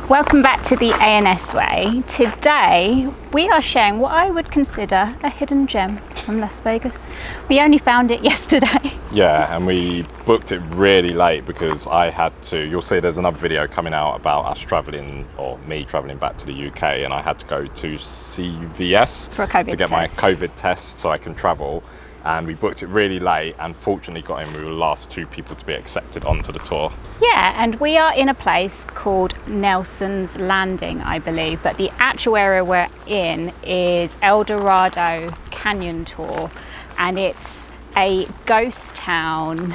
Welcome back to the A&S Way. Today we are sharing what I would consider a hidden gem from Las Vegas. We only found it yesterday. Yeah, and we booked it really late because I had to, you'll see there's another video coming out about us travelling, or me travelling back to the UK, and I had to go to CVS For a COVID to get test. my COVID test so I can travel. And we booked it really late and fortunately got in. We were the last two people to be accepted onto the tour. Yeah, and we are in a place called Nelson's Landing, I believe, but the actual area we're in is Eldorado Canyon Tour, and it's a ghost town.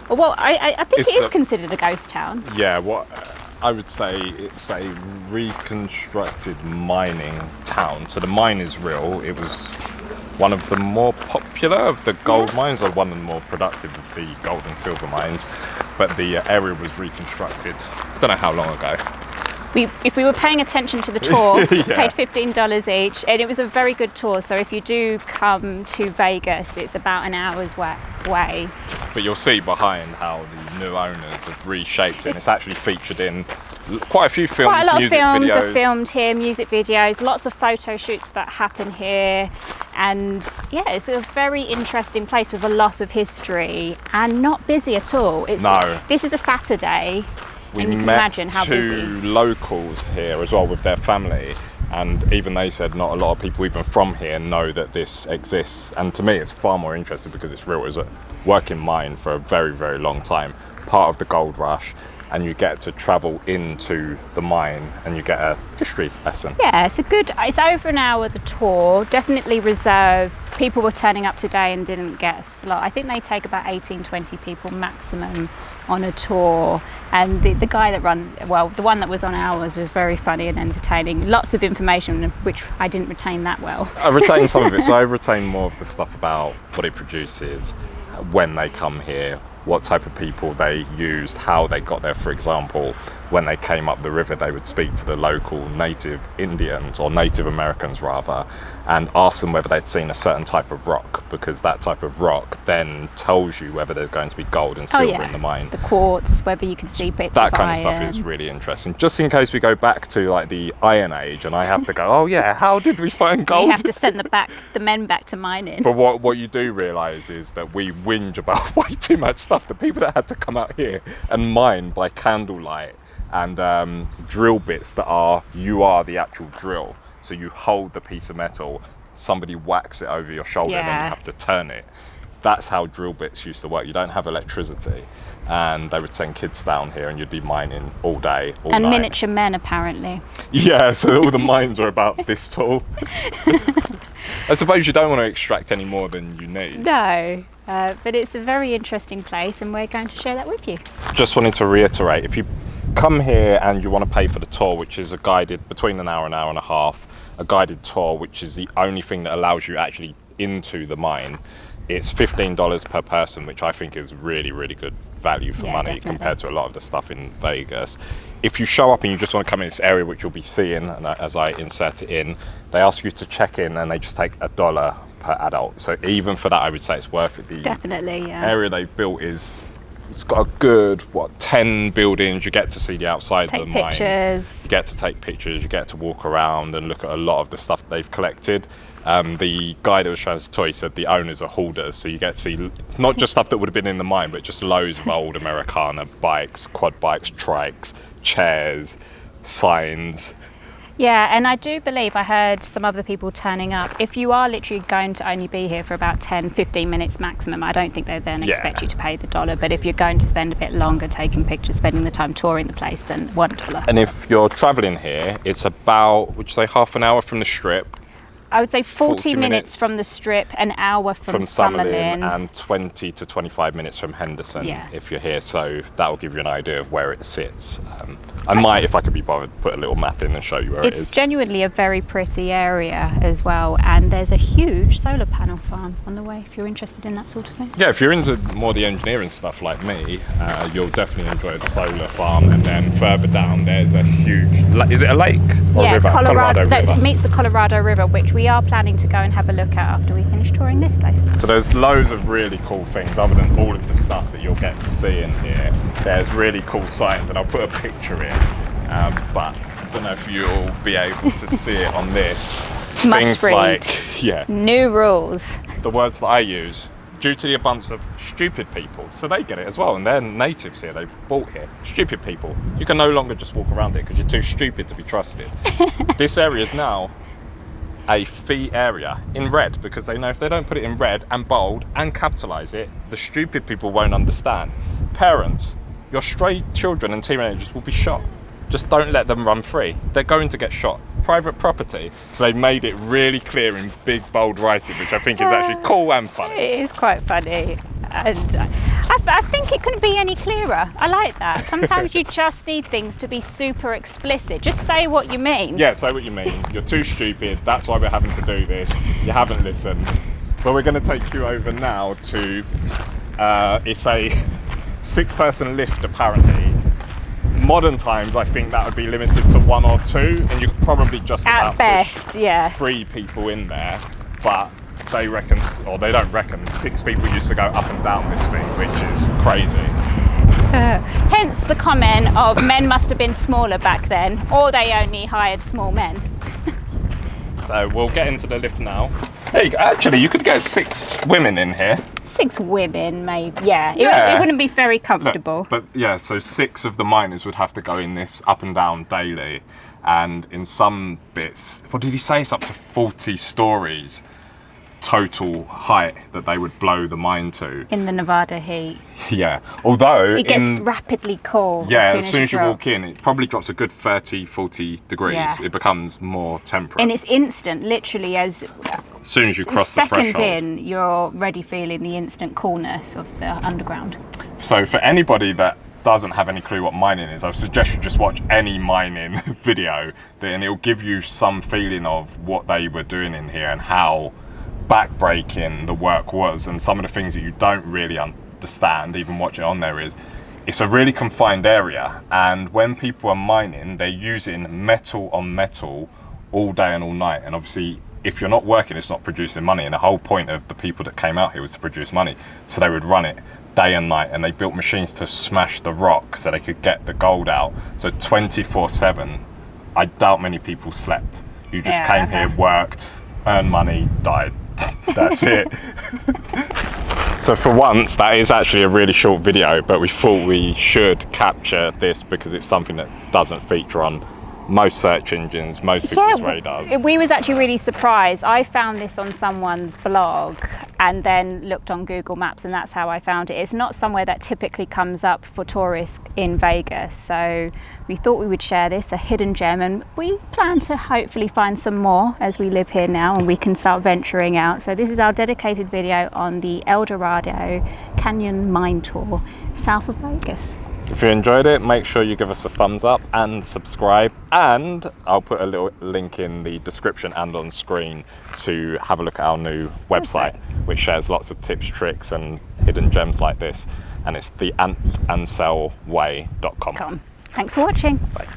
Well, I think it is considered a ghost town. Yeah, what I would say, it's a reconstructed mining town. So the mine is real. It was one of the more popular of the gold mines, or one of the more productive of the gold and silver mines, but the area was reconstructed, I don't know how long ago. If we were paying attention to the tour, Yeah. paid $15 each, and it was a very good tour. So if you do come to Vegas, it's about an hour's way. But you'll see behind how the new owners have reshaped it, and it's actually featured in quite a few films, Quite a lot of music films videos. are filmed here, music videos, lots of photo shoots that happen here. And yeah, it's a very interesting place with a lot of history and not busy at all. No. This is a Saturday, We and you can met imagine how two busy. locals here as well with their family, and even they said not a lot of people even from here know that this exists. And to me it's far more interesting because it's real. It was a working mine for a very, very long time, part of the gold rush, and you get to travel into the mine and you get a history lesson. Yeah, it's over an hour, the tour, definitely reserved. People were turning up today and didn't get a slot. I think they take about 18-20 people maximum on a tour, and the guy that the one that was on ours was very funny and entertaining. Lots of information which I didn't retain that well. I retained some of it, so I retained more of the stuff about what it produces, when they come here, what type of people they used, how they got there. For example, when they came up the river, they would speak to the local native Indians, or Native Americans rather, and ask them whether they'd seen a certain type of rock, because that type of rock then tells you whether there's going to be gold and silver in the mine. The quartz, whether you can see bits That of kind of stuff iron. is really interesting. Just in case we go back to like the Iron Age and I have to go, oh yeah, how did we find gold? We have to send the men back to mining. But what you do realise is that we whinge about way too much stuff. The people that had to come out here and mine by candlelight, and drill bits that you are the actual drill. So you hold the piece of metal, somebody whacks it over your shoulder, and then you have to turn it. That's how drill bits used to work. You don't have electricity, and they would send kids down here and you'd be mining all day, all and night. miniature men, apparently. Yeah, so all the mines are about this tall. I suppose you don't want to extract any more than you need. No, but it's a very interesting place, and we're going to share that with you. Just wanted to reiterate, if you come here and you want to pay for the tour, which is a guided between an hour and a half, a guided tour, which is the only thing that allows you actually into the mine, it's $15 per person, which I think is really, really good value for money compared to a lot of the stuff in Vegas. If you show up and you just want to come in this area, which you'll be seeing, and as I insert it in, they ask you to check in and they just take $1 per adult. So even for that, I would say it's worth it. The area they've built it's got a good 10 buildings. You get to see the outside of the mine. Pictures. You get to take pictures, you get to walk around and look at a lot of the stuff they've collected. The guy that was showing us the toy said the owners are hoarders, so you get to see not just stuff that would have been in the mine, but just loads of old Americana bikes, quad bikes, trikes, chairs, signs. Yeah, and I do believe I heard some other people turning up. If you are literally going to only be here for about 10-15 minutes maximum, I don't think they then expect you to pay the $1. But if you're going to spend a bit longer taking pictures, spending the time touring the place, then $1. And if you're travelling here, it's about, would you say, half an hour from the Strip? I would say 40 minutes from the Strip, an hour from Summerlin, and 20 to 25 minutes from Henderson if you're here. So that will give you an idea of where it sits. I might, if I could be bothered, put a little map in and show you where it is. It's genuinely a very pretty area as well, and there's a huge solar panel farm on the way if you're interested in that sort of thing. Yeah, if you're into more the engineering stuff like me, you'll definitely enjoy the solar farm. And then further down, there's a huge, is it a lake or river? Colorado River. It meets the Colorado River, which we are planning to go and have a look at after we finish touring this place. So there's loads of really cool things other than all of the stuff that you'll get to see in here. There's really cool signs, and I'll put a picture in, but if you'll be able to see it on this. Must Things read. like, yeah, New rules. the words that I use, due to the abundance of stupid people. So they get it as well, and they're natives here, they've bought here. Stupid people. You can no longer just walk around it because you're too stupid to be trusted. This area is now a fee area in red, because they know if they don't put it in red and bold and capitalise it, the stupid people won't understand. Parents, your stray children and teenagers will be shot. Just don't let them run free. They're going to get shot. Private property. So they made it really clear in big bold writing, which I think is actually cool and funny. It is quite funny, and I think it couldn't be any clearer. I like that. Sometimes you just need things to be super explicit. Just say what you mean. Yeah, say what you mean. You're too stupid. That's why we're having to do this. You haven't listened. But we're going to take you over now to, it's a 6-person lift apparently. Modern times, I think that would be limited to 1 or 2, and you could probably just At about best, push yeah. 3 people in there. But they reckon, or they don't reckon, 6 people used to go up and down this thing, which is crazy. Hence the comment of men must have been smaller back then, or they only hired small men. So we'll get into the lift now. There you go. Actually, you could get 6 women in here. 6 women, maybe. Yeah, Yeah. It wouldn't be very comfortable. But yeah, so 6 of the miners would have to go in this up and down daily. And in some bits, what did he say? It's up to 40 stories total height that they would blow the mine to. In the Nevada heat. Yeah, although It gets rapidly cold. yeah, as soon as you drop. walk in, it probably drops a good 30, 40 degrees. Yeah. It becomes more temperate. And it's instant, literally, as soon as you cross the seconds threshold. in, you're already feeling the instant coolness of the underground. So for anybody that doesn't have any clue what mining is, I would suggest you just watch any mining video, and it'll give you some feeling of what they were doing in here and how backbreaking the work was. And some of the things that you don't really understand, even watching on there, is it's a really confined area, and when people are mining, they're using metal on metal all day and all night. And obviously, if you're not working, it's not producing money. And the whole point of the people that came out here was to produce money. So they would run it day and night, and they built machines to smash the rock so they could get the gold out. So 24/7, I doubt many people slept. You just came here, worked, earned money, died. That's it. So for once, that is actually a really short video, but we thought we should capture this because it's something that doesn't feature on most search engines, most people's radars. We was actually really surprised. I found this on someone's blog and then looked on Google Maps, and that's how I found it. It's not somewhere that typically comes up for tourists in Vegas, so we thought we would share this, a hidden gem, and we plan to hopefully find some more as we live here now and we can start venturing out. So this is our dedicated video on the Eldorado Canyon Mine Tour south of Vegas. If you enjoyed it, make sure you give us a thumbs up and subscribe, and I'll put a little link in the description and on screen to have a look at our new website, which shares lots of tips, tricks and hidden gems like this, and it's theantandsellway.com. Thanks for watching. Bye.